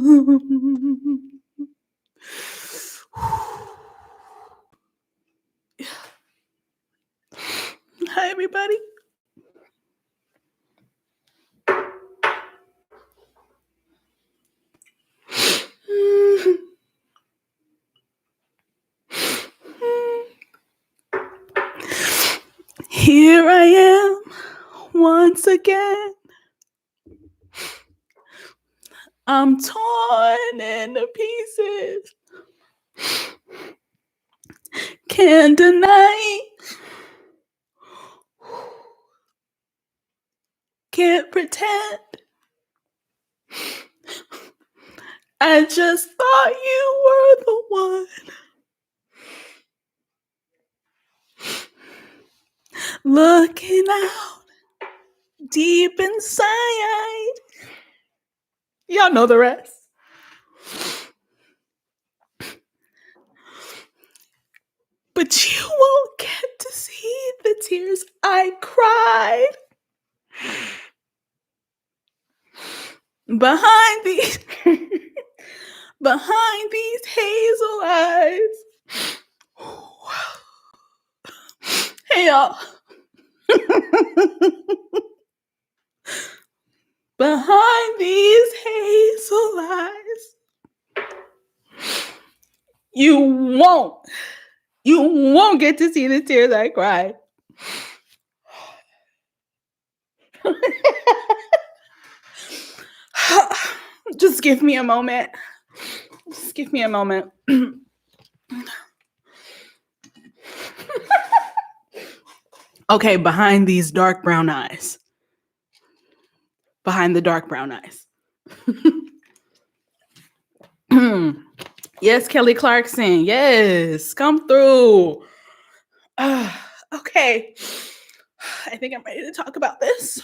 Hi, everybody. Here I am once again. I'm torn into pieces. Can't deny. Can't pretend. I just thought you were the one. Looking out deep inside. Y'all know the rest. But you won't get to see the tears I cried. Behind these hazel eyes. Hey, y'all. Behind these hazel eyes. You won't get to see the tears I cried. Just give me a moment. Just give me a moment. Okay, behind these dark brown eyes. Behind the dark brown eyes. Yes, Kelly Clarkson. Yes, come through. Okay. I think I'm ready to talk about this.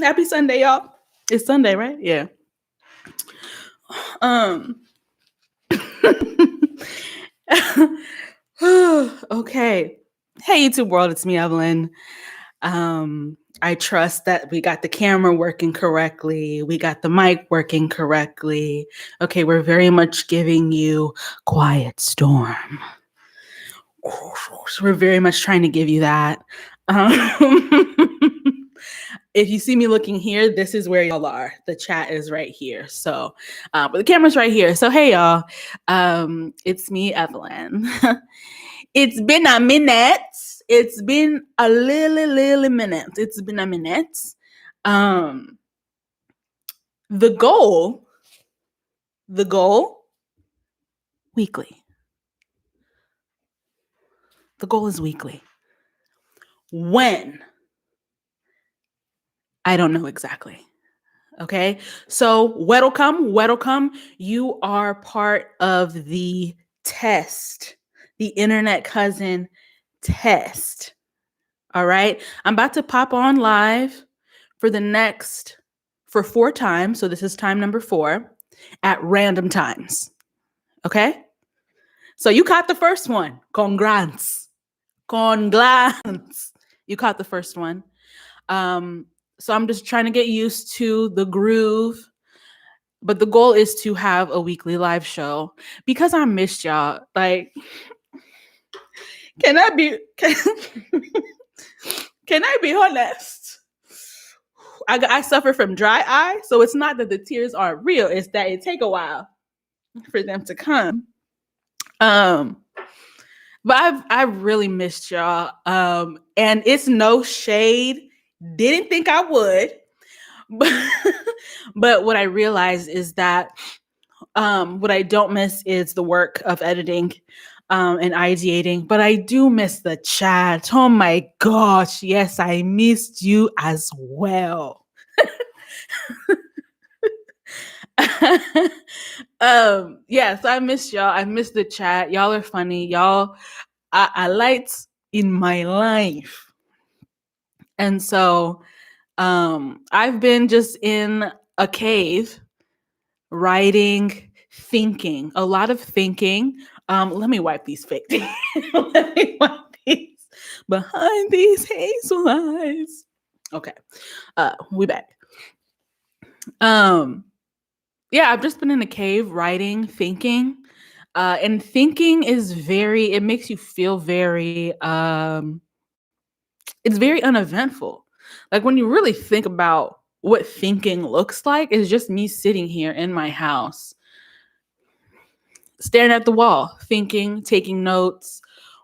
Happy Sunday, y'all. It's Sunday, right? Yeah. Okay. Hey, YouTube world. It's me, Evelyn. I trust that we got the camera working correctly. We got the mic working correctly. Okay, we're very much giving you Quiet Storm. So we're very much trying to give you that. If you see me looking here, this is where y'all are. The chat is right here. So, but the camera's right here. So, hey, y'all. It's me, Evelyn. It's been a minute. It's been a little minute. It's been a minute. The goal, weekly. The goal is weekly. When? I don't know exactly. Okay. So welcome. You are part of the test, the internet cousin test. All right. I'm about to pop on live for 4 times. So this is time number 4 at random times. Okay. So you caught the first one. Congrats. You caught the first one. So I'm just trying to get used to the groove. But the goal is to have a weekly live show because I missed y'all. Like, can I be honest? I suffer from dry eye, so it's not that the tears aren't real. It's that it take a while for them to come. But I've really missed y'all. And it's no shade. Didn't think I would. But what I realized is that what I don't miss is the work of editing and ideating, but I do miss the chat. Oh my gosh. Yes, I missed you as well. So I miss y'all. I miss the chat. Y'all are funny. Y'all are lights in my life. And so I've been just in a cave writing, thinking, a lot of thinking. Let me wipe these fake tears. Let me wipe these behind these hazel eyes. Okay, we back. Um, yeah, I've just been in a cave writing, thinking. And thinking is it makes you feel it's very uneventful. Like when you really think about what thinking looks like, it's just me sitting here in my house, staring at the wall, thinking, taking notes,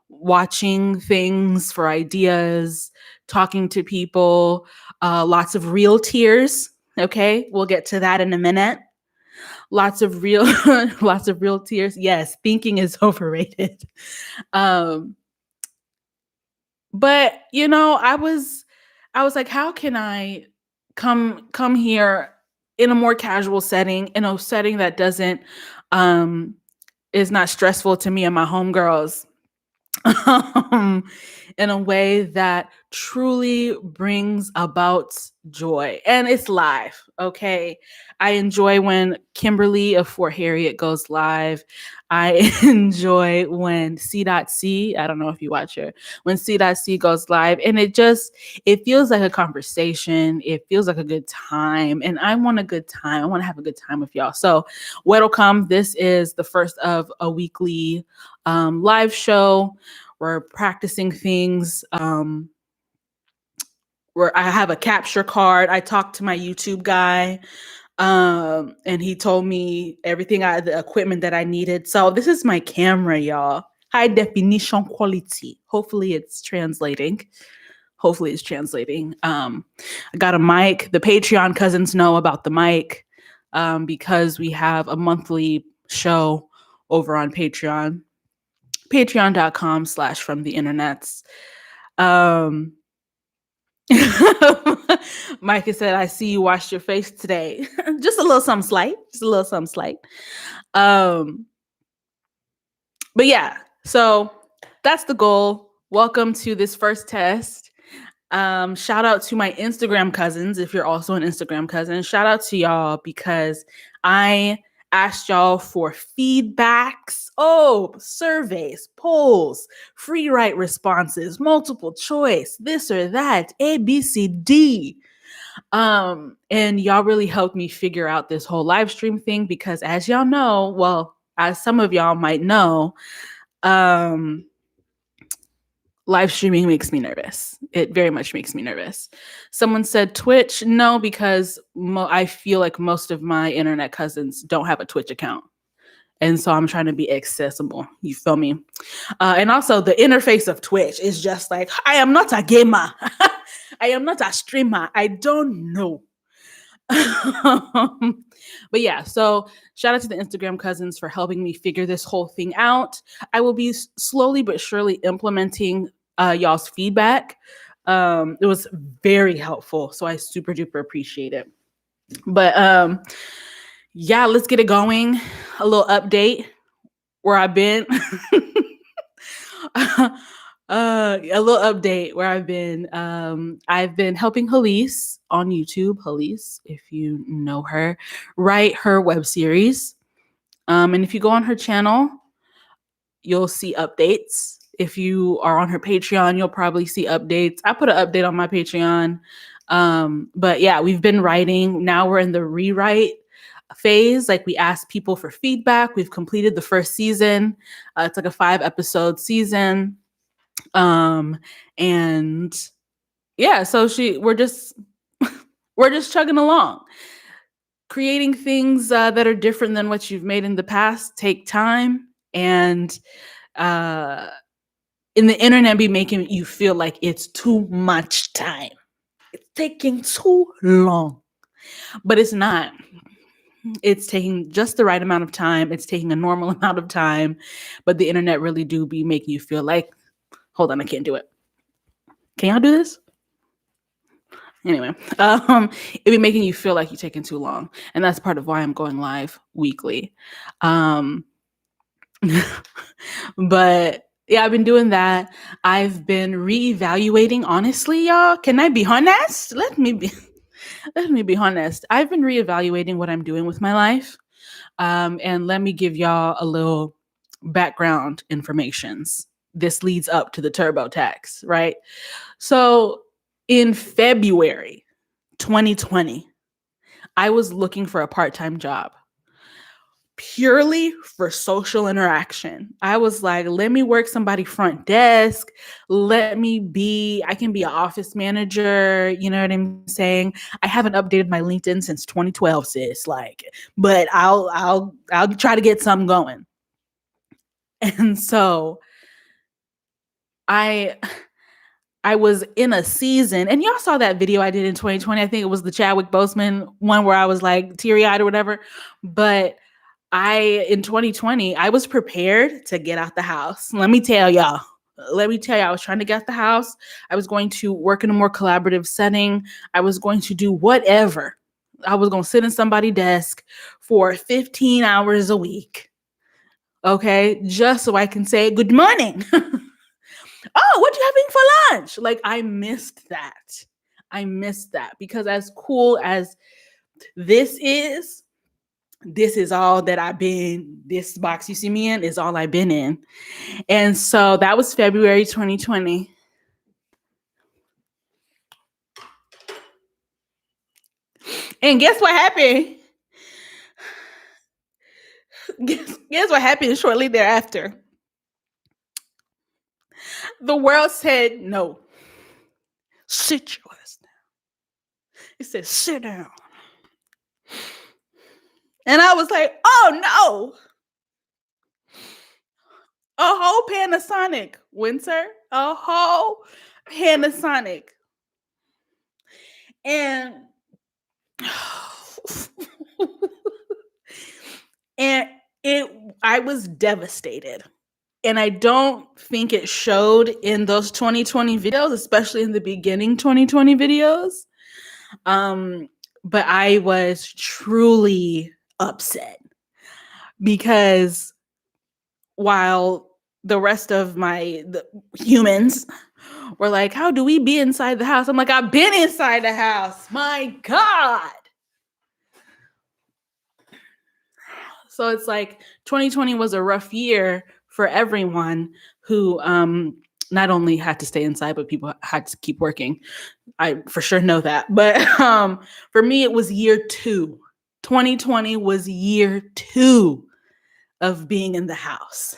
watching things for ideas, talking to people, lots of real tears. Okay, we'll get to that in a minute. Lots of real, lots of real tears. Yes, thinking is overrated. Um, but I was like, how can I come here in a more casual setting, in a setting that doesn't um is not stressful to me and my homegirls, um, in a way that truly brings about joy. And it's live, okay? I enjoy when Kimberly of Fort Harriet goes live. I enjoy when C.C, I don't know if you watch her, when C.C goes live, and it feels like a conversation. It feels like a good time. And I want a good time. I want to have a good time with y'all. So, welcome. This is the first of a weekly live show. We're practicing things. Where I have a capture card. I talked to my YouTube guy, and he told me the equipment that I needed. So this is my camera, y'all. High definition quality. Hopefully it's translating. I got a mic. The Patreon cousins know about the mic, because we have a monthly show over on Patreon. Patreon.com/from the internets. Um, Micah said, I see you washed your face today. Just a little something slight. Just a little something slight. Um, but yeah, so that's the goal. Welcome to this first test. Shout out to my Instagram cousins. If you're also an Instagram cousin, shout out to y'all because I asked y'all for feedbacks. Oh, surveys, polls, free write responses, multiple choice, this or that, A, B, C, D. And y'all really helped me figure out this whole live stream thing because as y'all know, well, as some of y'all might know, live streaming makes me nervous. It very much makes me nervous. Someone said Twitch. No, because I feel like most of my internet cousins don't have a Twitch account. And so I'm trying to be accessible. You feel me? And also the interface of Twitch is just like, I am not a gamer. I am not a streamer. I don't know. But yeah, so shout out to the Instagram cousins for helping me figure this whole thing out. I will be slowly but surely implementing y'all's feedback. It was very helpful, so I super duper appreciate it. But yeah, let's get it going. A little update where I've been. A little update where I've been. I've been helping Halise on YouTube. Halise, if you know her, write her web series. And if you go on her channel, you'll see updates. If you are on her Patreon, you'll probably see updates. I put an update on my Patreon. But yeah, we've been writing. Now we're in the rewrite phase. Like we asked people for feedback. We've completed the first season. It's like a 5-episode season. And yeah, so we're just chugging along. Creating things that are different than what you've made in the past take time, and in the internet be making you feel like it's too much time. It's taking too long, but it's not. It's taking just the right amount of time. It's taking a normal amount of time, but the internet really do be making you feel like, hold on, I can't do it. Can y'all do this? Anyway, it'd be making you feel like you're taking too long. And that's part of why I'm going live weekly. But yeah, I've been doing that. I've been reevaluating, honestly, y'all. Can I be honest? Let me be honest. I've been reevaluating what I'm doing with my life. And let me give y'all a little background informations. This leads up to the TurboTax, right? So in February 2020, I was looking for a part-time job purely for social interaction. I was like, let me work somebody front desk. I can be an office manager. You know what I'm saying? I haven't updated my LinkedIn since 2012, sis. But I'll try to get something going. And so I I was in a season, and y'all saw that video I did in 2020. I think it was the Chadwick Boseman one where I was like teary-eyed or whatever. But in 2020, I was prepared to get out the house. Let me tell y'all, I was trying to get out the house. I was going to work in a more collaborative setting. I was going to do whatever. I was going to sit in somebody's desk for 15 hours a week. Okay. Just so I can say good morning. Oh, what you having for lunch? Like, I missed that. Because as cool as this is all that I've been. This box you see me in is all I've been in. And so that was February 2020. And guess what happened? Guess what happened shortly thereafter? The world said no. Sit your ass down. It said sit down. And I was like, oh no. A whole Panasonic, Windsor. A whole Panasonic. And I was devastated. And I don't think it showed in those 2020 videos, especially in the beginning 2020 videos. But I was truly upset because while the rest of the humans were like, how do we be inside the house? I'm like, I've been inside the house. My God. So it's like 2020 was a rough year for everyone who not only had to stay inside, but people had to keep working. I for sure know that. But for me, it was year 2. 2020 was year 2 of being in the house.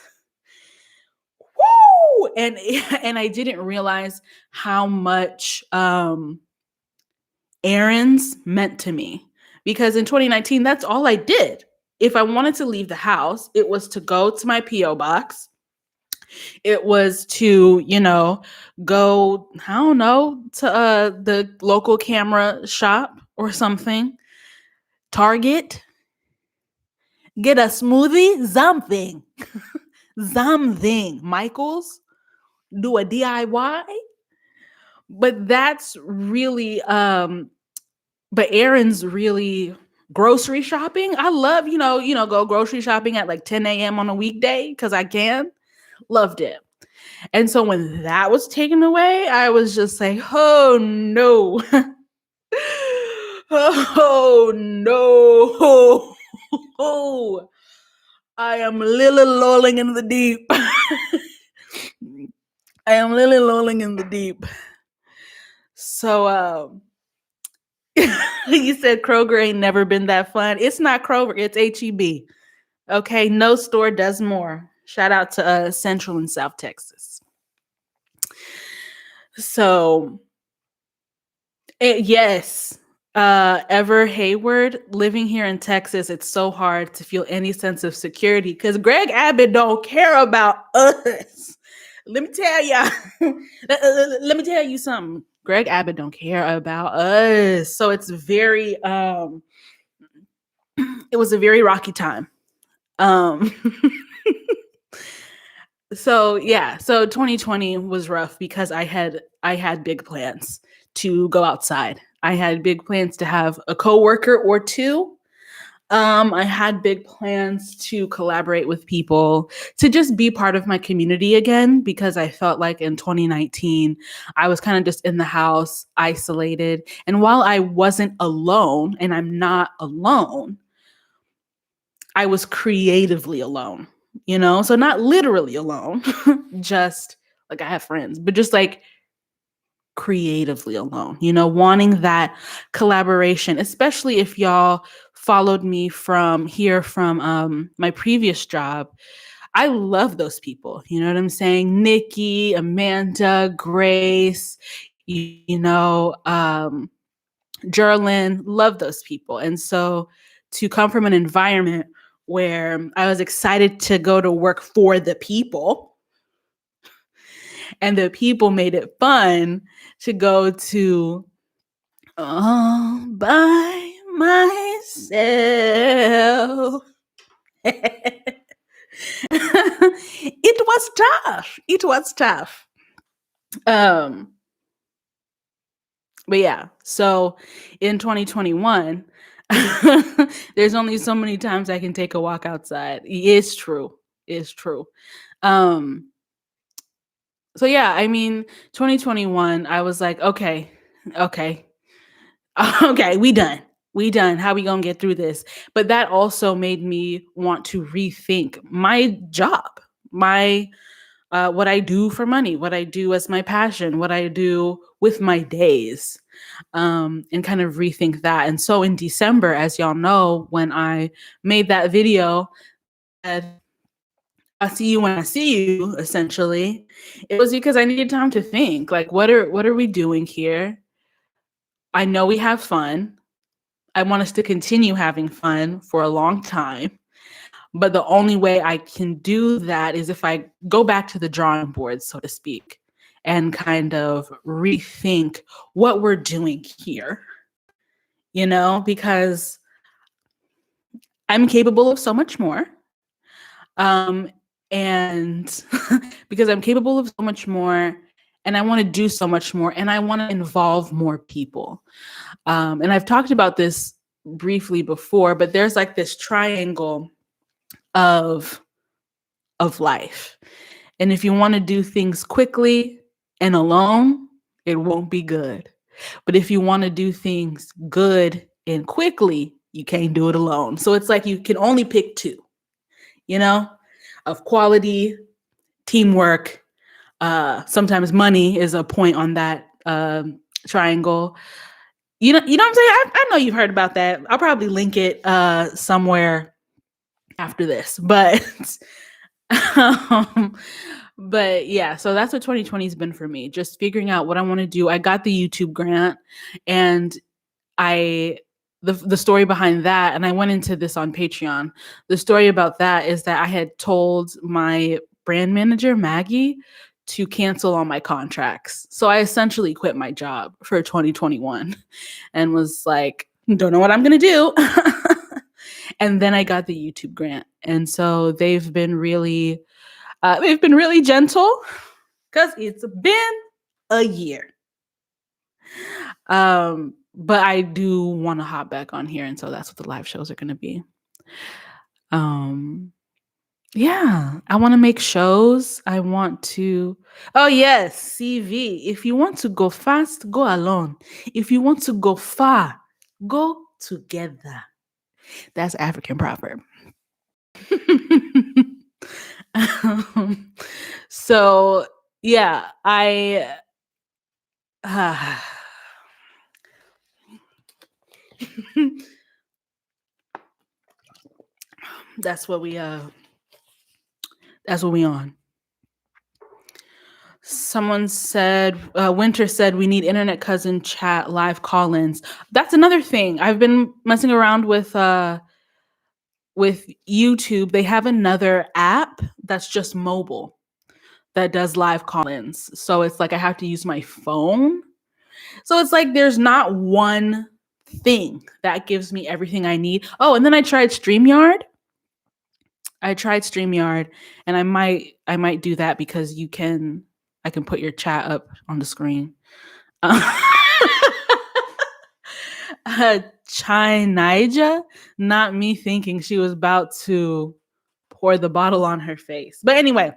Woo! And I didn't realize how much errands meant to me. Because in 2019, that's all I did. If I wanted to leave the house, it was to go to my P.O. box. It was to, go, I don't know, to the local camera shop or something. Target. Get a smoothie. Something. Something. Michael's. Do a DIY. But that's really, but errands really, grocery shopping. I love, go grocery shopping at like 10 a.m. on a weekday because I can. Loved it. And so when that was taken away, I was just like, oh no. Oh no. Oh, I am lily lolling in the deep. I am lily lolling in the deep. So you said Kroger ain't never been that fun. It's not Kroger, it's HEB. Okay, no store does more. Shout out to Central and South Texas. So, yes, Ever Hayward, living here in Texas, it's so hard to feel any sense of security because Greg Abbott don't care about us. Let me tell y'all. Let me tell you something. Greg Abbott don't care about us. So it's very, it was a very rocky time. So 2020 was rough because I had big plans to go outside. I had big plans to have a coworker or two. I had big plans to collaborate with people, to just be part of my community again, because I felt like in 2019, I was kind of just in the house, isolated. And while I wasn't alone, and I'm not alone, I was creatively alone, so not literally alone, just like I have friends, but just like creatively alone, wanting that collaboration, especially if y'all followed me from my previous job. I love those people. You know what I'm saying? Nikki, Amanda, Grace, Jerlyn, love those people. And so to come from an environment where I was excited to go to work for the people, and the people made it fun to go to all by myself. It was tough. It was tough. But yeah, so in 2021, there's only so many times I can take a walk outside. It's true. It's true. So yeah, I mean, 2021, I was like, okay, okay, we done. We done. How we gonna get through this? But that also made me want to rethink my job, my what I do for money, what I do as my passion, what I do with my days, and kind of rethink that. And so in December, as y'all know, when I made that video, I see you when I see you, essentially, it was because I needed time to think, like, what are we doing here? I know we have fun. I want us to continue having fun for a long time. But the only way I can do that is if I go back to the drawing board, so to speak, and kind of rethink what we're doing here, because I'm capable of so much more. And because I'm capable of so much more, and I want to do so much more, and I want to involve more people. And I've talked about this briefly before, but there's like this triangle of life. And if you want to do things quickly and alone, it won't be good. But if you want to do things good and quickly, you can't do it alone. So it's like you can only pick two, of quality, teamwork. Sometimes money is a point on that triangle. You know what I'm saying? I know you've heard about that. I'll probably link it somewhere after this. But but yeah, so that's what 2020 has been for me. Just figuring out what I want to do. I got the YouTube grant, and the story behind that, and I went into this on Patreon. The story about that is that I had told my brand manager, Maggie, to cancel all my contracts. So I essentially quit my job for 2021 and was like, don't know what I'm going to do. And then I got the YouTube grant. And so they've been really gentle because it's been a year. But I do want to hop back on here. And so that's what the live shows are going to be. Yeah, I want to make shows. I want to, oh yes, CV. If you want to go fast, go alone. If you want to go far, go together. That's African proverb. So yeah, that's what we on. Someone said, Winter said, we need internet cousin chat live call-ins. That's another thing. I've been messing around with YouTube. They have another app that's just mobile that does live call-ins. So it's like I have to use my phone. So it's like there's not one thing that gives me everything I need. Oh, and then I tried StreamYard. And I might do that because I can put your chat up on the screen. Chinaija, not me thinking she was about to pour the bottle on her face. But anyway,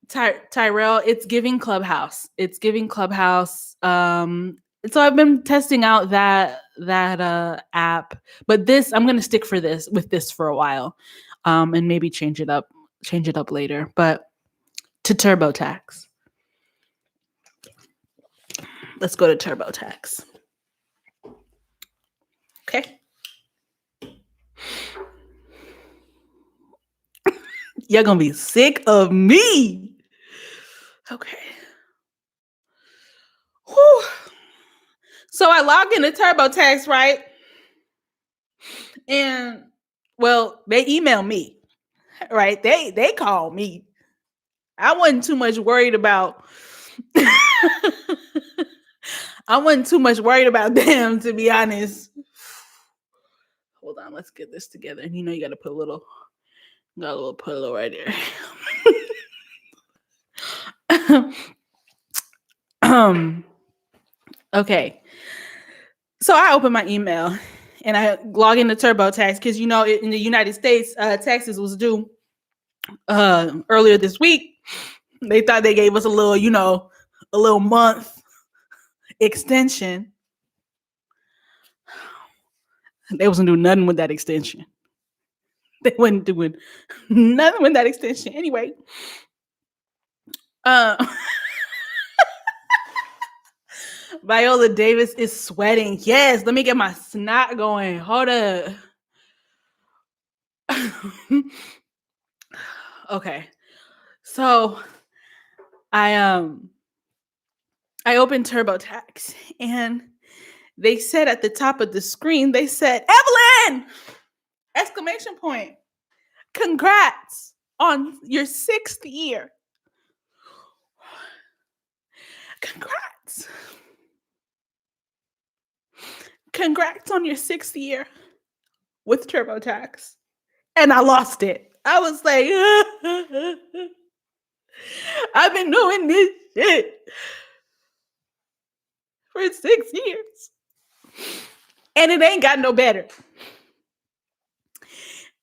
Tyrell, it's giving Clubhouse. So I've been testing out that app, but I'm going to stick with this for a while, and maybe change it up later. But to TurboTax. Let's go to TurboTax. Okay. You're going to be sick of me. Okay. Whew. So I logged into TurboTax, right? And well, they emailed me, right? They called me. I wasn't too much worried about I wasn't too much worried about them, to be honest. Hold on, let's get this together. And you gotta put a little pillow right there. Okay. So I opened my email and I log into TurboTax because in the United States, taxes was due earlier this week. They thought they gave us a little month extension. They wasn't doing nothing with that extension. They wasn't doing nothing with that extension. Anyway, Viola Davis is sweating. Yes, let me get my snot going. Hold up. Okay. So I opened TurboTax and they said at the top of the screen, they said, Evelyn! Exclamation point. Congrats on your 6th year. Congrats. Congrats on your 6th year with TurboTax. And I lost it. I was like, I've been doing this shit for 6 years. And it ain't got no better.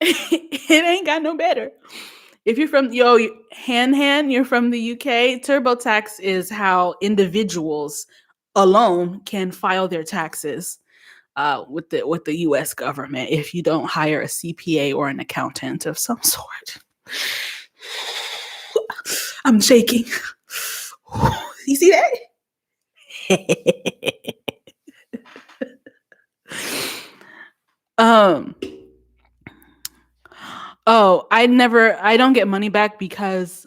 It ain't got no better. If you're from you're from the UK, TurboTax is how individuals alone can file their taxes with the US government if you don't hire a CPA or an accountant of some sort. I'm shaking. You see that? I don't get money back because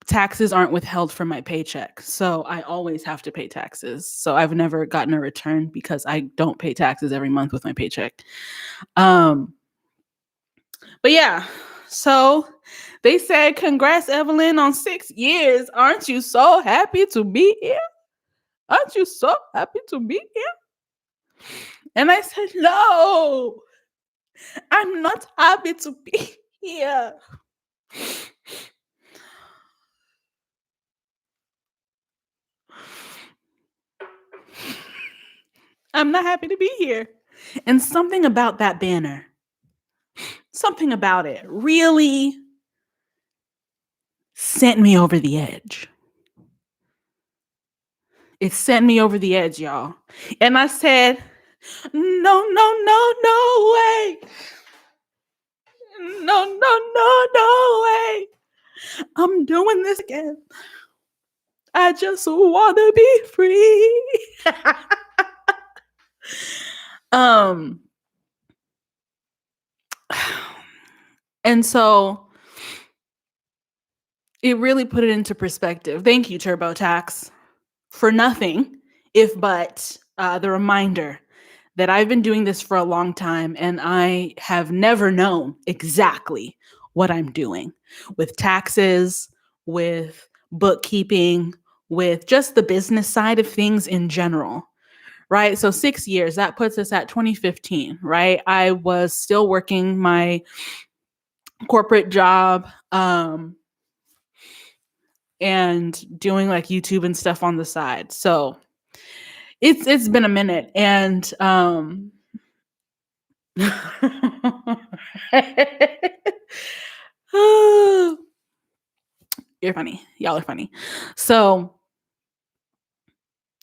taxes aren't withheld from my paycheck. So I always have to pay taxes. So I've never gotten a return because I don't pay taxes every month with my paycheck. But yeah, so they said, congrats, Evelyn, on 6 years. Aren't you so happy to be here? Aren't you so happy to be here? And I said, no, I'm not happy to be here. I'm not happy to be here. And something about that banner, something about it really sent me over the edge. It sent me over the edge, y'all. And I said, no way. No way. I'm doing this again. I just want to be free. And so it really put it into perspective. Thank you, TurboTax, for nothing if but the reminder that I've been doing this for a long time and I have never known exactly what I'm doing with taxes, with bookkeeping, with just the business side of things in general, right? So 6 years, that puts us at 2015, right? I was still working my corporate job and doing like YouTube and stuff on the side. So it's been a minute and you're funny. Y'all are funny. So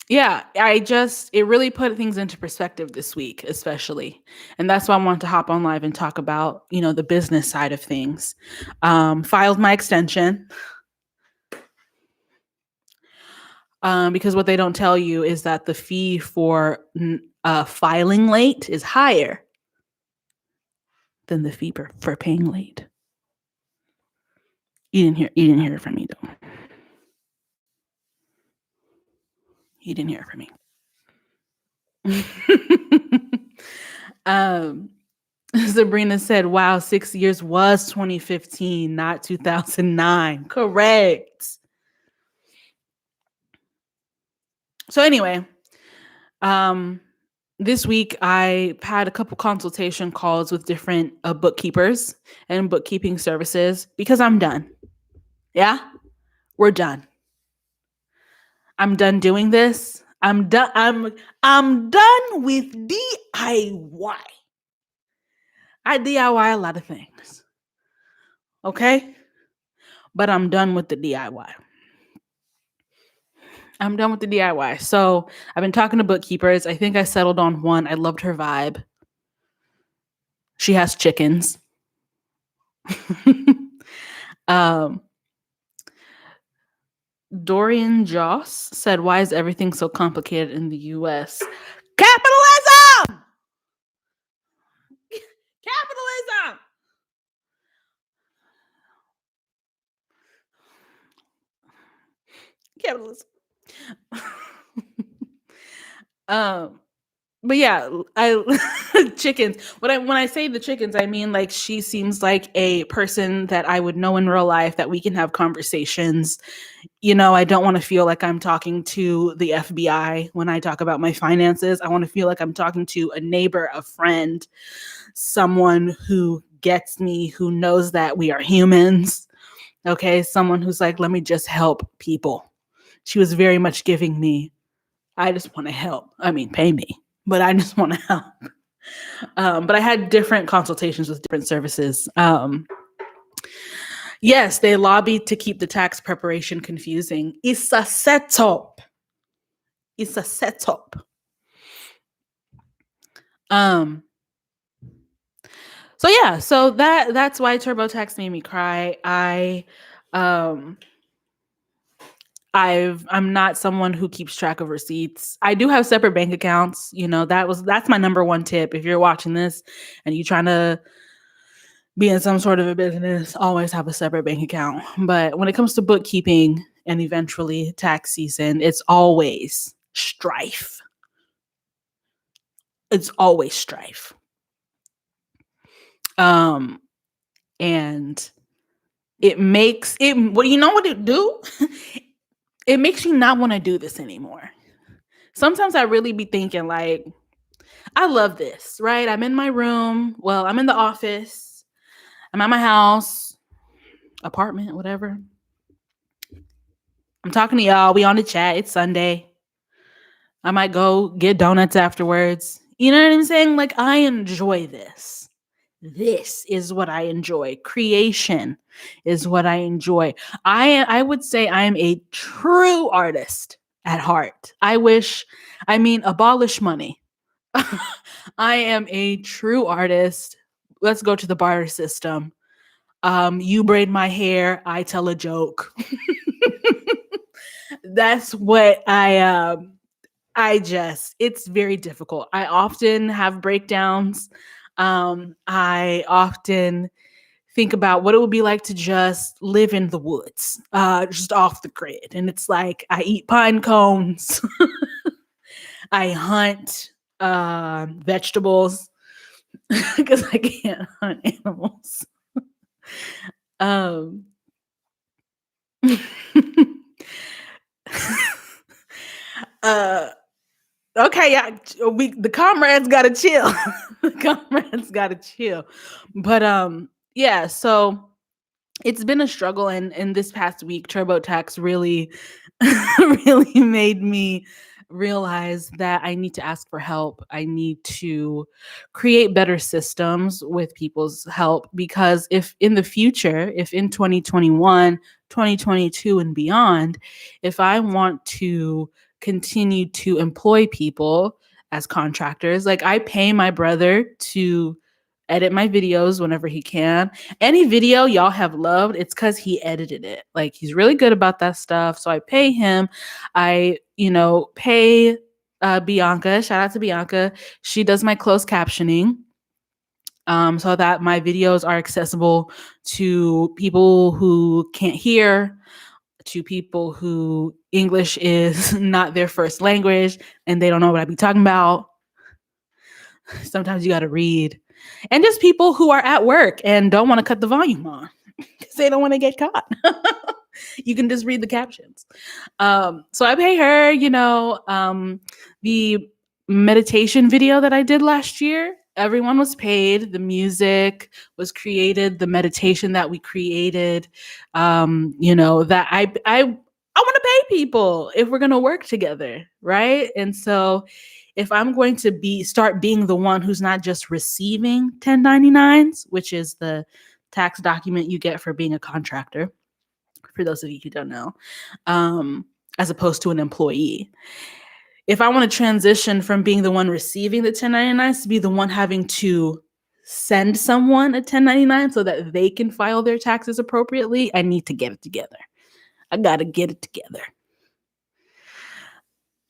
yeah, it really put things into perspective this week, especially. And that's why I wanted to hop on live and talk about, the business side of things. Filed my extension. Because what they don't tell you is that the fee for filing late is higher than the fee for paying late. You didn't hear it from me though. You didn't hear it from me. Sabrina said, wow, 6 years was 2015, not 2009. Correct. So anyway, this week I had a couple consultation calls with different bookkeepers and bookkeeping services because I'm done. Yeah, we're done. I'm done doing this. I'm done. I'm done with DIY. I DIY a lot of things. Okay? But I'm done with the DIY. I'm done with the DIY. So I've been talking to bookkeepers. I think I settled on one. I loved her vibe. She has chickens. Dorian Joss said, why is everything so complicated in the US? Capitalism! Capitalism! Capitalism. But yeah, I chickens. When I say the chickens, I mean like she seems like a person that I would know in real life that we can have conversations. You know, I don't want to feel like I'm talking to the FBI when I talk about my finances. I want to feel like I'm talking to a neighbor, a friend, someone who gets me, who knows that we are humans. Okay, someone who's like, let me just help people. She was very much giving me, I just want to help. I mean, pay me, but I just want to help. But I had different consultations with different services. Yes, they lobbied to keep the tax preparation confusing. It's a setup. It's a setup. So yeah, so that's why TurboTax made me cry. I'm not someone who keeps track of receipts. I do have separate bank accounts. You know, that's my number one tip. If you're watching this and you're trying to be in some sort of a business, always have a separate bank account. But when it comes to bookkeeping and eventually tax season, it's always strife. It's always strife. And it makes it, well, you know what it do? It makes you not want to do this anymore. Sometimes I really be thinking like, I love this, right? I'm in my room. Well, I'm in the office. I'm at my house, apartment, whatever. I'm talking to y'all. We on the chat. It's Sunday. I might go get donuts afterwards. You know what I'm saying? Like, I enjoy this. This is what I enjoy. Creation is what I enjoy. I would say I am a true artist at heart. Abolish money. I am a true artist. Let's go to the barter system. You braid my hair, I tell a joke. That's what it's very difficult. I often have breakdowns. I often think about what it would be like to just live in the woods, just off the grid. And it's like, I eat pine cones. I hunt vegetables because I can't hunt animals. Okay, yeah, the comrades gotta chill. The comrades gotta chill. But yeah, so it's been a struggle, and this past week, TurboTax really, really made me realize that I need to ask for help. I need to create better systems with people's help, because if in the future, if in 2021, 2022 and beyond, if I want to continue to employ people as contractors, like I pay my brother to edit my videos whenever he can. Any video y'all have loved, it's because he edited it. Like, he's really good about that stuff. So I pay him. I, pay Bianca. Shout out to Bianca. She does my closed captioning. So that my videos are accessible to people who can't hear, to people who English is not their first language and they don't know what I be talking about. Sometimes you got to read. And just people who are at work and don't want to cut the volume on because they don't want to get caught. You can just read the captions. So I pay her, the meditation video that I did last year. Everyone was paid. The music was created. The meditation that we created, that I want to pay people if we're going to work together, right? And so if I'm going to start being the one who's not just receiving 1099s, which is the tax document you get for being a contractor, for those of you who don't know, as opposed to an employee. If I want to transition from being the one receiving the 1099s to be the one having to send someone a 1099 so that they can file their taxes appropriately, I need to get it together. I got to get it together.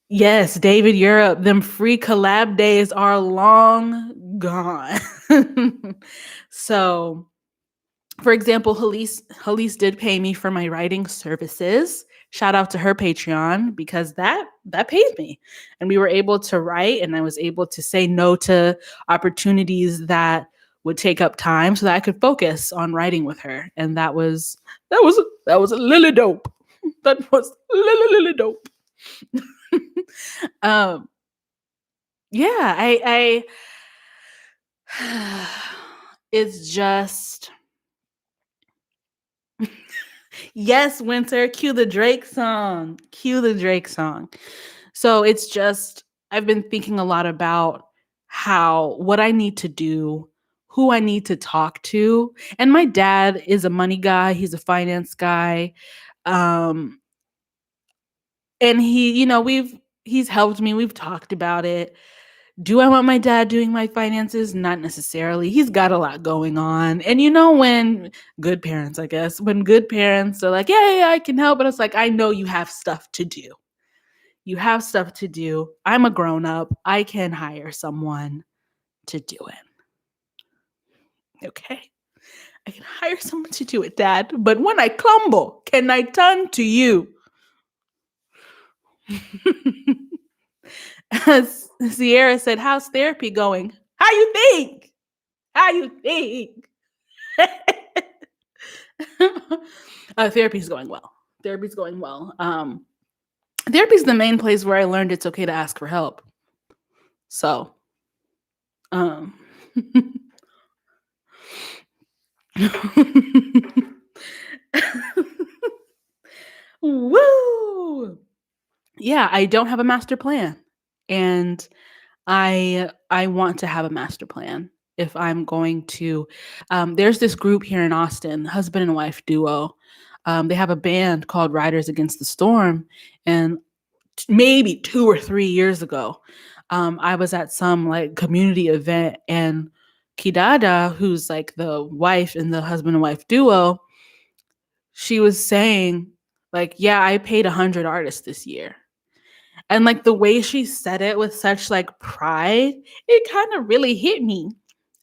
Yes, David Europe, them free collab days are long gone. So, for example, Halise did pay me for my writing services. Shout out to her Patreon because that pays me. And we were able to write, and I was able to say no to opportunities that would take up time so that I could focus on writing with her. And that was a little dope. That was little dope. Yeah, I it's just yes, Winter, cue the Drake song. Cue the Drake song. So it's just I've been thinking a lot about what I need to do, who I need to talk to. And my dad is a money guy, he's a finance guy. And he's helped me. We've talked about it. Do I want my dad doing my finances? Not necessarily. He's got a lot going on. And when good parents, I guess, when good parents are like, yeah, I can help. But it's like, I know you have stuff to do. You have stuff to do. I'm a grown up. I can hire someone to do it. Okay. I can hire someone to do it, Dad. But when I crumble, can I turn to you? Sierra said, how's therapy going? How you think? Therapy's going well. Therapy's the main place where I learned it's okay to ask for help. So, woo! Yeah, I don't have a master plan, and I want to have a master plan if I'm going to. There's this group here in Austin, husband and wife duo. They have a band called Riders Against the Storm, and maybe 2 or 3 years ago, I was at some like community event, and Kidada, who's like the wife in the husband and wife duo, she was saying like, yeah, I paid 100 artists this year. And like the way she said it with such like pride, it kind of really hit me.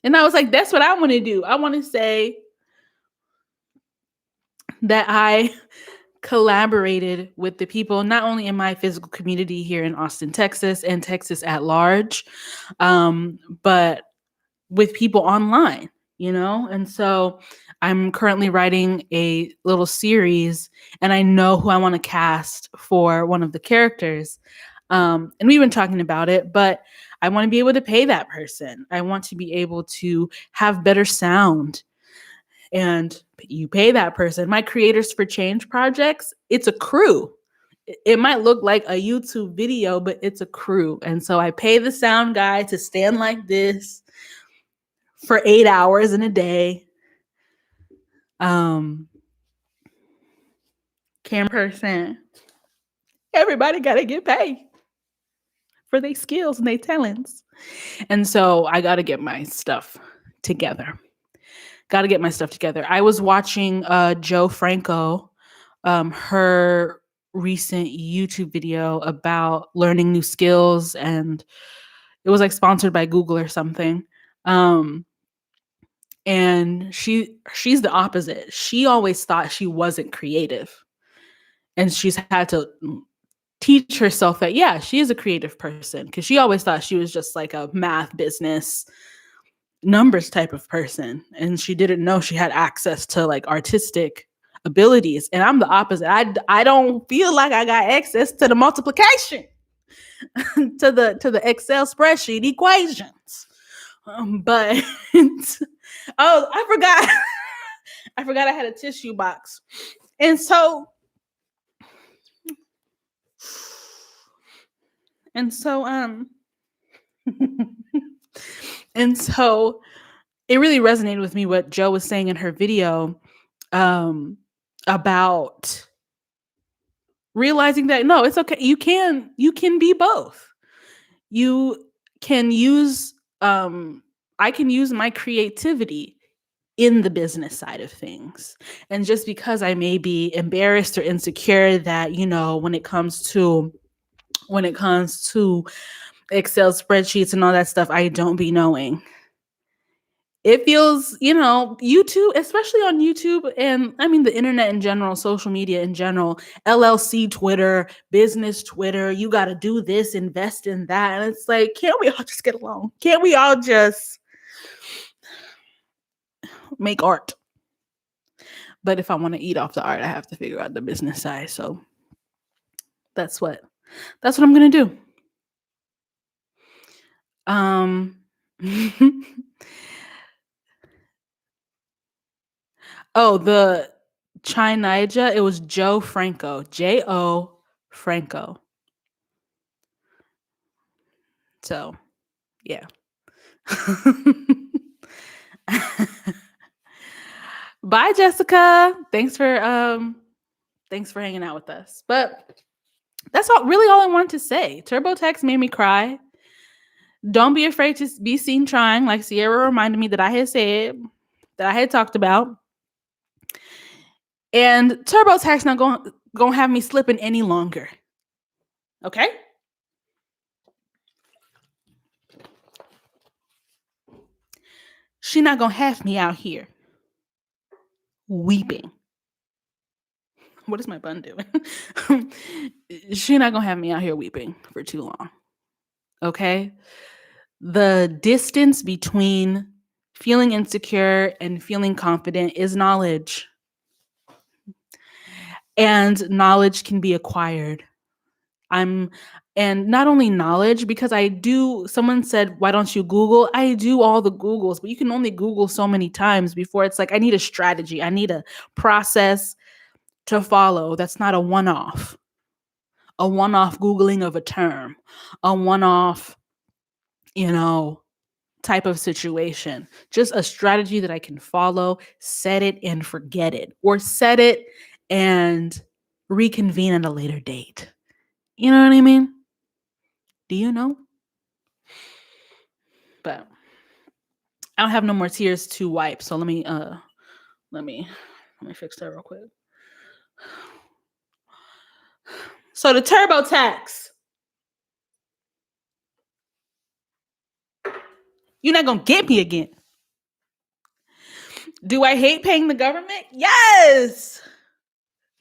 And I was like, that's what I want to do. I want to say that I collaborated with the people, not only in my physical community here in Austin, Texas, and Texas at large, but with people online, And so I'm currently writing a little series, and I know who I want to cast for one of the characters. And we've been talking about it, but I want to be able to pay that person. I want to be able to have better sound, and you pay that person. My Creators for Change projects, it's a crew. It might look like a YouTube video, but it's a crew. And so I pay the sound guy to stand like this for 8 hours in a day. Camera person. Everybody got to get paid for their skills and their talents. And so I got to get my stuff together. Got to get my stuff together. I was watching Joe Franco, her recent YouTube video about learning new skills, and it was like sponsored by Google or something. And she's the opposite. She always thought she wasn't creative, and she's had to teach herself that, yeah, she is a creative person, because she always thought she was just like a math, business, numbers type of person, and she didn't know she had access to like artistic abilities. And I'm the opposite. I don't feel like I got access to the multiplication to the Excel spreadsheet equations. But oh, I forgot. I forgot I had a tissue box. And so and so it really resonated with me what Joe was saying in her video, about realizing that no, it's okay. You can be both. You can use I can use my creativity in the business side of things. And just because I may be embarrassed or insecure that, when it comes to Excel spreadsheets and all that stuff, I don't be knowing. It feels, YouTube, especially on YouTube, and I mean the internet in general, social media in general, LLC Twitter, business Twitter, you got to do this, invest in that. And it's like, can't we all just get along? Can't we all just make art? But if I want to eat off the art, I have to figure out the business side. So that's what I'm going to do. Oh, the Chinaija, it was Joe Franco, J-O Franco. So, yeah. Bye, Jessica. Thanks for hanging out with us. But that's all I wanted to say. TurboTax made me cry. Don't be afraid to be seen trying, like Sierra reminded me that I had said, that I had talked about. And TurboTax not going to have me slipping any longer. Okay? She not going to have me out here weeping. What is my bun doing? She not going to have me out here weeping for too long. Okay? The distance between feeling insecure and feeling confident is knowledge. And knowledge can be acquired. And not only knowledge, because someone said, why don't you Google? I do all the Googles, but you can only Google so many times before it's like, I need a strategy. I need a process to follow. That's not a one-off Googling of a term, a one-off, type of situation. Just a strategy that I can follow, set it and forget it, or set it and reconvene at a later date. You know what I mean? Do you know? But I don't have no more tears to wipe, so let me fix that real quick. So the TurboTax. You're not gonna get me again. Do I hate paying the government? Yes.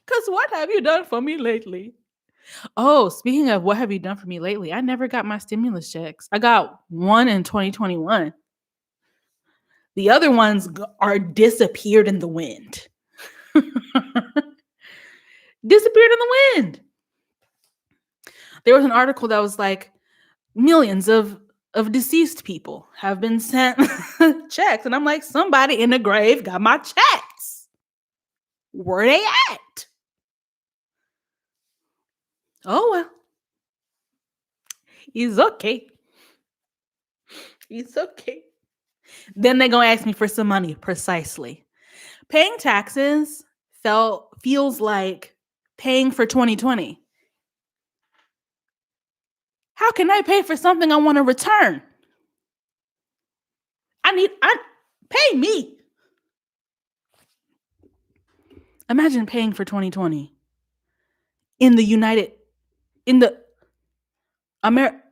Because what have you done for me lately? Oh, speaking of what have you done for me lately, I never got my stimulus checks. I got one in 2021. The other ones are disappeared in the wind. Disappeared in the wind. There was an article that was like, millions of deceased people have been sent checks. And I'm like, somebody in the grave got my checks. Where they at? Oh, well. It's okay. It's okay. Then they're going to ask me for some money. Precisely. Paying taxes feels like paying for 2020. How can I pay for something I want to return? Pay me. Imagine paying for 2020 in the United, in the America.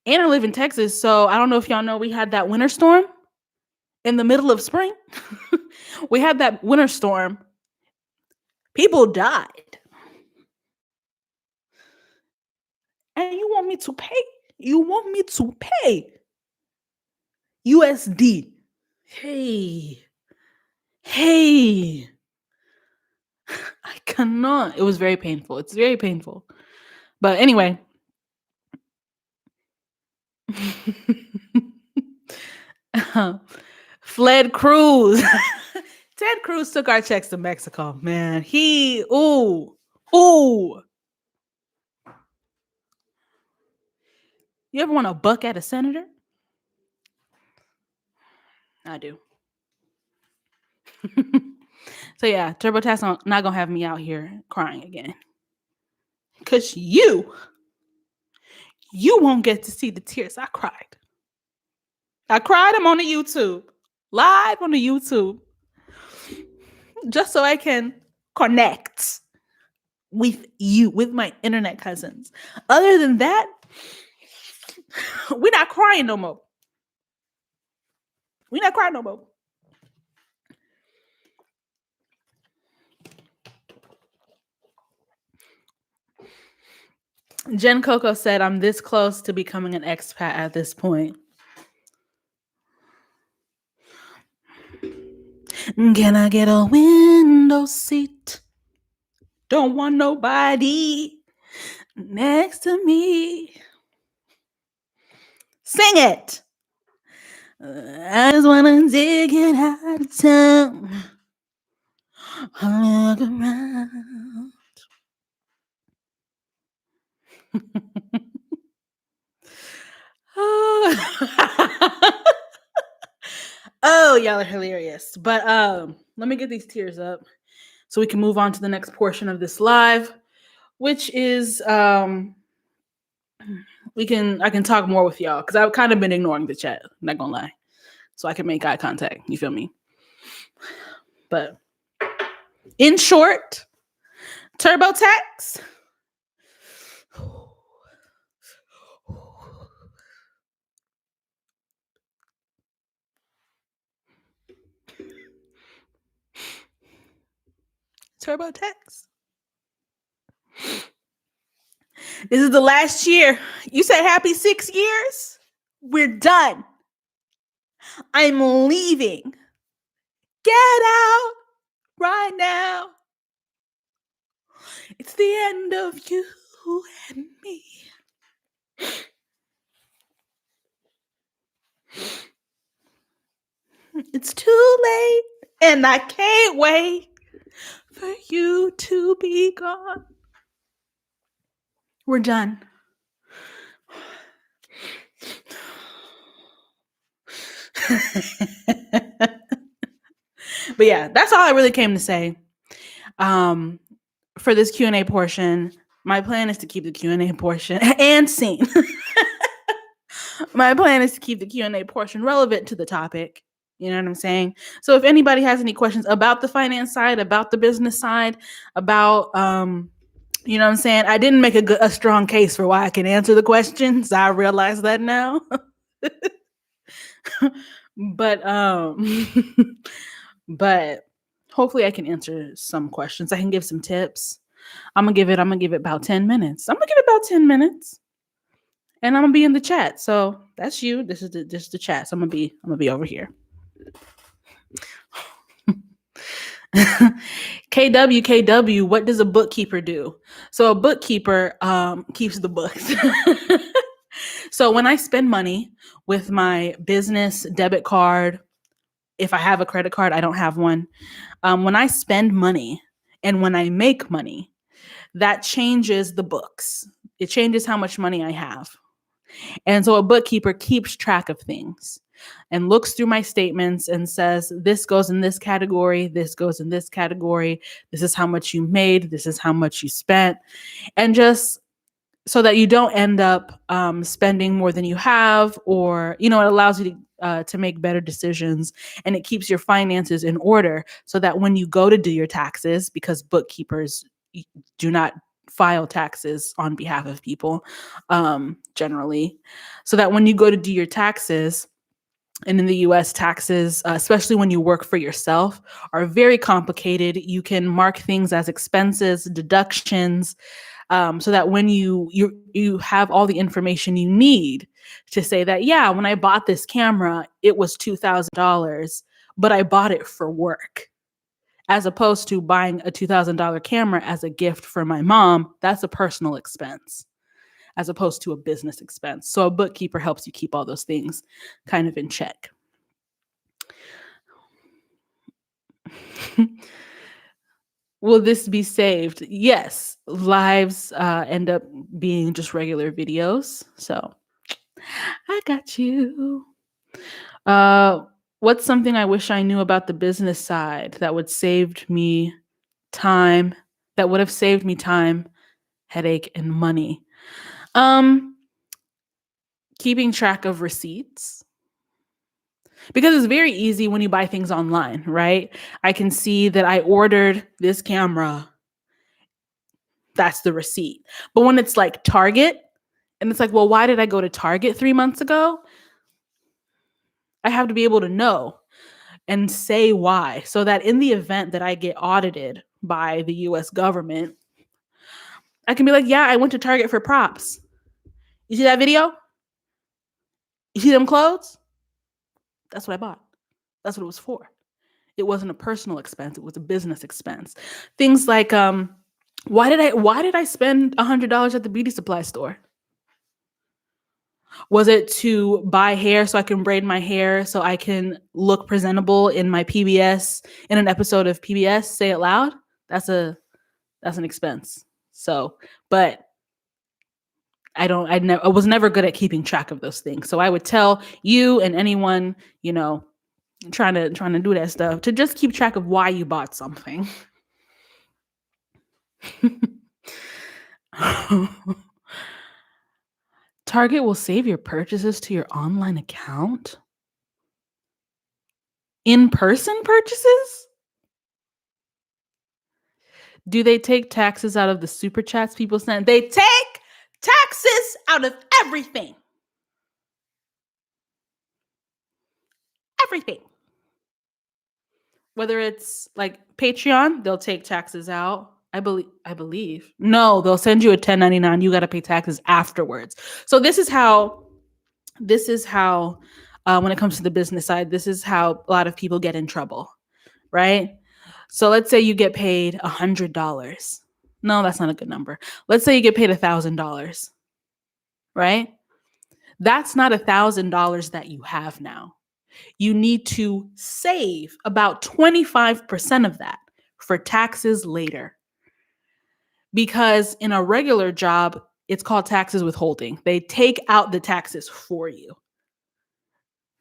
And I live in Texas, so I don't know if y'all know we had that winter storm in the middle of spring. We had that winter storm. People died. And you want me to pay? You want me to pay USD? Hey, hey. I cannot. It was very painful. It's very painful. But anyway. Fled Cruz. Ted Cruz took our checks to Mexico. Man, ooh. You ever want to buck at a senator? I do. So yeah, TurboTax not gonna have me out here crying again. Cause you won't get to see the tears I cried. I cried them on the YouTube, live on the YouTube, just so I can connect with you, with my internet cousins. Other than that, we're not crying no more. We're not crying no more. Jen Coco said, I'm this close to becoming an expat at this point. Can I get a window seat? Don't want nobody next to me. Sing it. I just want to dig it out of town. Look around. Oh, y'all are hilarious. But let me get these tears up so we can move on to the next portion of this live, which is I can talk more with y'all because I've kind of been ignoring the chat, I'm not gonna lie. So I can make eye contact. You feel me? But in short, TurboTax. TurboTax. This is the last year. You said happy 6 years? We're done. I'm leaving. Get out right now. It's the end of you and me. It's too late, and I can't wait for you to be gone. We're done. But yeah, that's all I really came to say. For this Q&A portion, my plan is to keep the Q&A portion and scene. My plan is to keep the Q&A portion relevant to the topic. You know what I'm saying? So if anybody has any questions about the finance side, about the business side, about, you know what I'm saying? I didn't make a strong case for why I can answer the questions. I realize that now. But but hopefully I can answer some questions. I can give some tips. I'm gonna give it about 10 minutes. I'm gonna give it about 10 minutes. And I'm gonna be in the chat. So that's you. This is the chat. So I'm gonna be over here. KW, what does a bookkeeper do? So a bookkeeper keeps the books. So when I spend money with my business debit card, if I have a credit card, I don't have one. When I spend money and when I make money, that changes the books. It changes how much money I have. And so a bookkeeper keeps track of things and looks through my statements and says, this goes in this category, this goes in this category, this is how much you made, this is how much you spent. And just so that you don't end up spending more than you have, or, it allows you to make better decisions, and it keeps your finances in order so that when you go to do your taxes, because bookkeepers do not file taxes on behalf of people generally, so that when you go to do your taxes, and in the US, taxes, especially when you work for yourself, are very complicated. You can mark things as expenses, deductions, so that when you have all the information you need to say that, yeah, when I bought this camera, it was $2,000, but I bought it for work, as opposed to buying a $2,000 camera as a gift for my mom. That's a personal expense, as opposed to a business expense. So a bookkeeper helps you keep all those things kind of in check. Will this be saved? Yes. Lives end up being just regular videos. So I got you. What's something I wish I knew about the business side that would saved me time, that would have saved me time, headache, and money? Keeping track of receipts. Because it's very easy when you buy things online, right? I can see that I ordered this camera. That's the receipt. But when it's like Target, and it's like, well, why did I go to Target 3 months ago? I have to be able to know and say why, so that in the event that I get audited by the US government, I can be like, yeah, I went to Target for props. You see that video? You see them clothes? That's what I bought. That's what it was for. It wasn't a personal expense. It was a business expense. Things like, why did I spend $100 at the beauty supply store? Was it to buy hair so I can braid my hair so I can look presentable in my PBS, in an episode of PBS? Say it loud. That's an expense. So, but I was never good at keeping track of those things. So I would tell you and anyone, trying to do that stuff, to just keep track of why you bought something. Target will save your purchases to your online account? In-person purchases? Do they take taxes out of the super chats people send? They take taxes out of everything. Everything. Whether it's like Patreon, they'll take taxes out. I believe. No, they'll send you a 1099. You got to pay taxes afterwards. So this is how when it comes to the business side, this is how a lot of people get in trouble, right? So let's say you get paid $100. No, that's not a good number. Let's say you get paid $1,000, right? That's not $1,000 that you have now. You need to save about 25% of that for taxes later. Because in a regular job, it's called taxes withholding. They take out the taxes for you,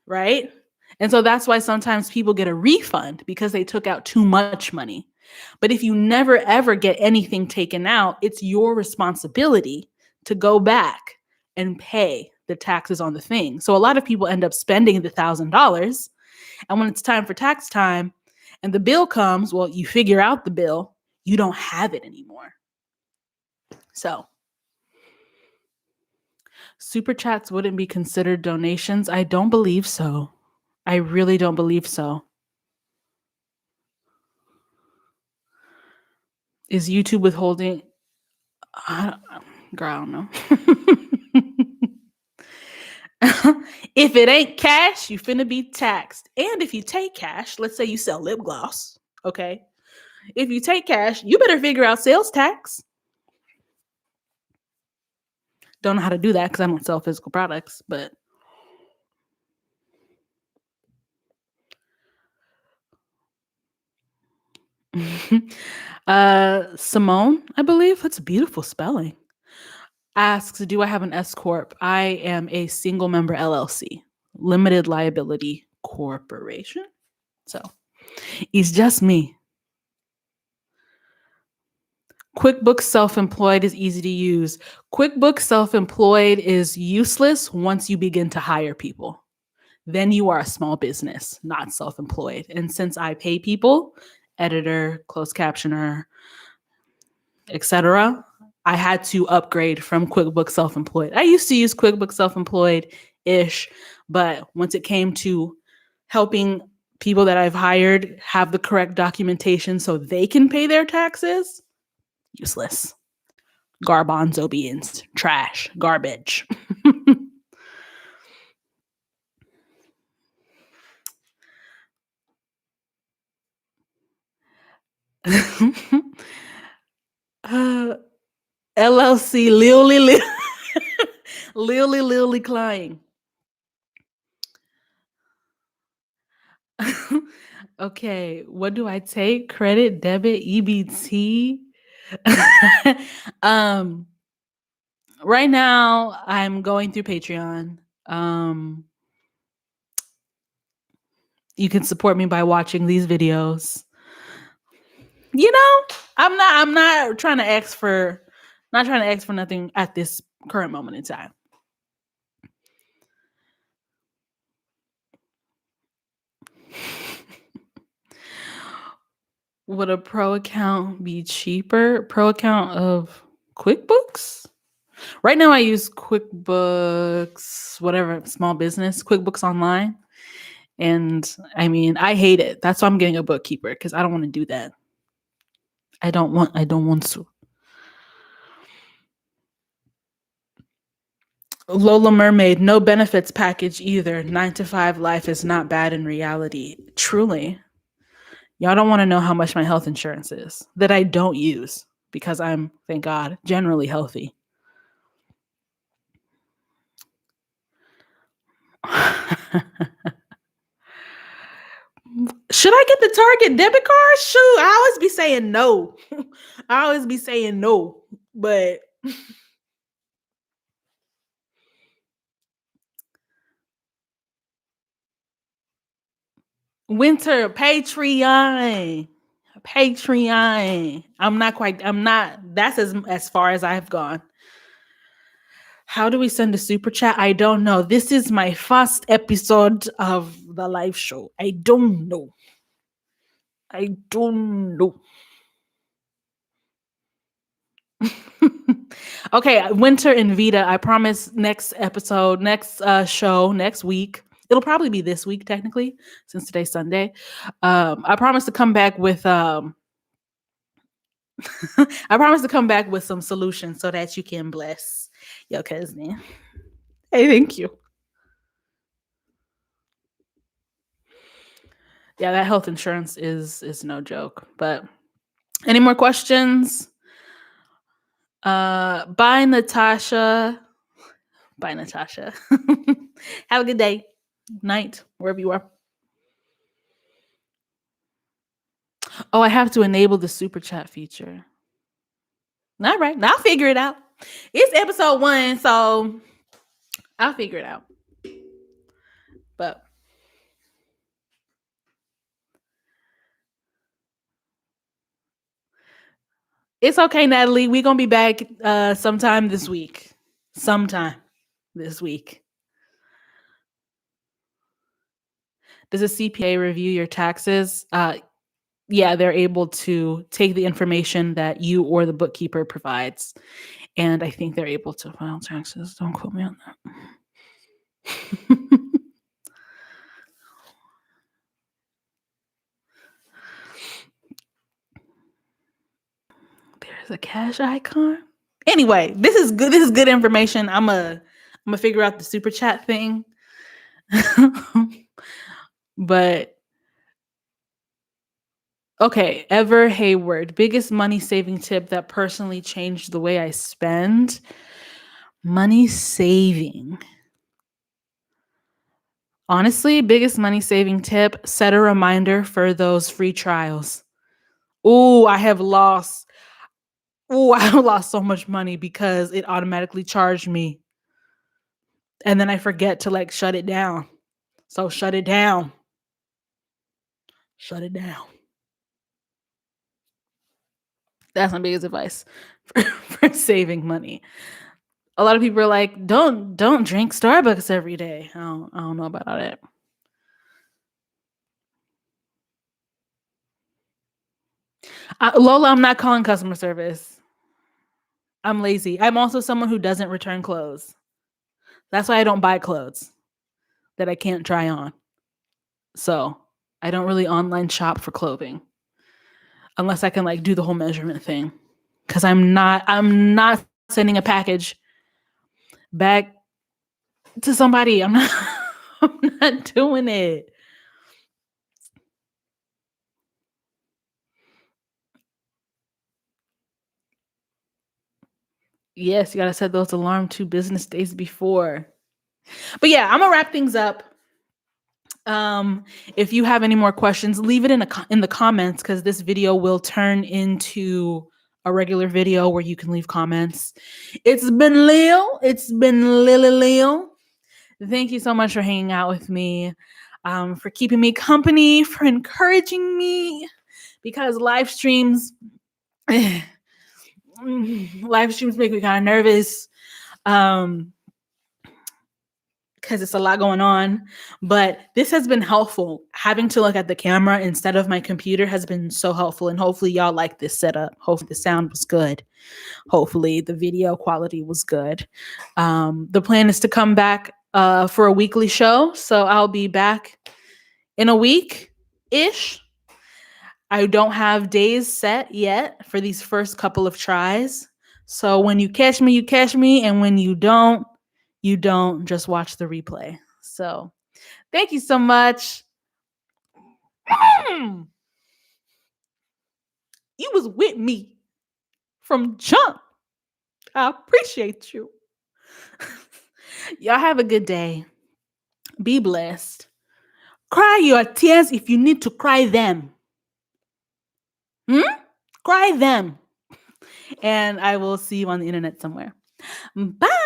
right? And so that's why sometimes people get a refund, because they took out too much money. But if you never ever get anything taken out, it's your responsibility to go back and pay the taxes on the thing. So a lot of people end up spending the $1,000, and when it's time for tax time and the bill comes, well, you figure out the bill, you don't have it anymore. So super chats wouldn't be considered donations? I don't believe so. I really don't believe so. Is YouTube withholding? Girl, I don't know. If it ain't cash, you finna be taxed. And if you take cash, let's say you sell lip gloss, okay? If you take cash, you better figure out sales tax. Don't know how to do that because I don't sell physical products, but Simone, I believe, that's beautiful spelling, asks, do I have an S Corp? I am a single member LLC, limited liability corporation. So it's just me. QuickBooks Self-Employed is easy to use. QuickBooks Self-Employed is useless once you begin to hire people. then you are a small business, not self-employed. And since I pay people, editor, closed captioner, etc., I had to upgrade from QuickBooks Self-Employed. I used to use QuickBooks Self-Employed-ish, but once it came to helping people that I've hired have the correct documentation so they can pay their taxes, useless. Garbanzo beans, trash, garbage. LLC, Lily Klein. Okay, what do I take? Credit, debit, EBT? um, right now I'm going through Patreon. You can support me by watching these videos. You know, I'm not trying to ask for nothing at this current moment in time. Would a pro account be cheaper? Pro account of QuickBooks? Right now I use QuickBooks, whatever, small business, QuickBooks Online. And I mean, I hate it. That's why I'm getting a bookkeeper, because I don't want to do that. I don't want to. Lola Mermaid, no benefits package either. 9 to 5 life is not bad in reality. Truly. Y'all don't want to know how much my health insurance is that I don't use because I'm, thank God, generally healthy. Should I get the Target debit card? Shoot, I always be saying no. But winter Patreon. That's as far as I've gone. How do we send a super chat? I don't know. This is my first episode of the live show. I don't know. Okay, Winter and Vita. I promise next episode, next show, next week. It'll probably be this week, technically, since today's Sunday. I promise to come back with I promise to come back with some solutions so that you can bless your cousin. Hey, thank you. Yeah, that health insurance is no joke. But any more questions? Bye, Natasha. Bye, Natasha. Have a good day, night, wherever you are. Oh, I have to enable the super chat feature. All right, I'll figure it out. It's episode 1, so I'll figure it out. But it's okay, Natalie. We're gonna be back sometime this week. Does a CPA review your taxes? Yeah, they're able to take the information that you or the bookkeeper provides. And I think they're able to file taxes. Don't quote me on that. There's a cash icon. Anyway, this is good. This is good information. I'm gonna figure out the super chat thing. But okay, Ever Hayward, biggest money saving tip that personally changed the way I spend. Money saving. Honestly, biggest money saving tip, set a reminder for those free trials. Ooh, I have lost so much money because it automatically charged me. And then I forget to like shut it down. So shut it down. Shut it down. That's my biggest advice for saving money. A lot of people are like, don't drink Starbucks every day. I don't know about it. Lola, I'm not calling customer service. I'm lazy. I'm also someone who doesn't return clothes. That's why I don't buy clothes that I can't try on. So I don't really online shop for clothing unless I can like do the whole measurement thing. Cause I'm not sending a package back to somebody. I'm not I'm not doing it. Yes, you gotta set those alarm 2 business days before. But yeah, I'm gonna wrap things up. If you have any more questions, leave it in the comments because this video will turn into a regular video where you can leave comments. It's been Lil. It's been Lily Lil. Thank you so much for hanging out with me, for keeping me company, for encouraging me, because live streams make me kind of nervous. Because it's a lot going on, but this has been helpful. Having to look at the camera instead of my computer has been so helpful, and hopefully y'all like this setup. Hopefully the sound was good. Hopefully the video quality was good. The plan is to come back for a weekly show, so I'll be back in a week-ish. I don't have days set yet for these first couple of tries. So when you catch me, you catch me, and when you don't, just watch the replay. So thank you so much. You was with me from jump. I appreciate you. Y'all have a good day. Be blessed. Cry your tears if you need to cry them. Cry them. And I will see you on the internet somewhere. Bye.